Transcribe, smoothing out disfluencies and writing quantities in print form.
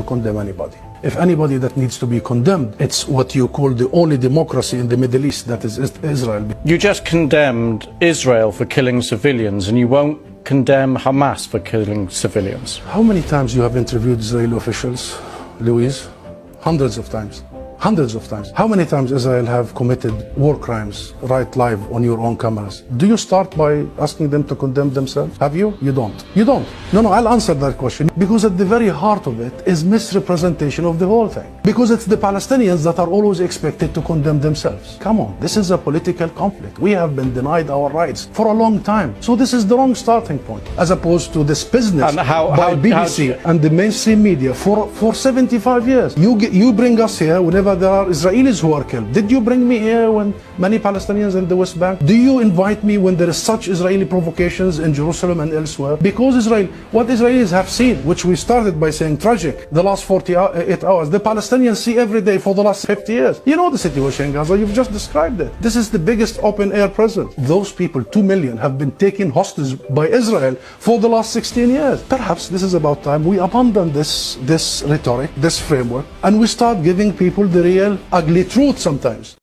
condemn anybody. If anybody that needs to be condemned, it's what you call the only democracy in the Middle East, that is Israel. You just condemned Israel for killing civilians, and you won't condemn Hamas for killing civilians. How many times you have interviewed Israeli officials, Louise? Hundreds of times. Hundreds of times. How many times Israel have committed war crimes right live on your own cameras? Do you start by asking them to condemn themselves? Have you? You don't. You don't. No, I'll answer that question. Because at the very heart of it is misrepresentation of the whole thing. Because it's the Palestinians that are always expected to condemn themselves. Come on, this is a political conflict. We have been denied our rights for a long time. So this is the wrong starting point. As opposed to this business by BBC and the mainstream media for 75 years. You bring us here whenever there are Israelis who are killed. Did you bring me here when many Palestinians in the West Bank? Do you invite me when there is such Israeli provocations in Jerusalem and elsewhere? Because Israel, what Israelis have seen, which we started by saying tragic, the last 48 hours, the Palestinians see every day for the last 50 years. You know the situation in Gaza, you've just described it. This is the biggest open air prison. Those people, 2 million, have been taken hostage by Israel for the last 16 years. Perhaps this is about time we abandon this rhetoric, this framework, and we start giving people the real ugly truth sometimes.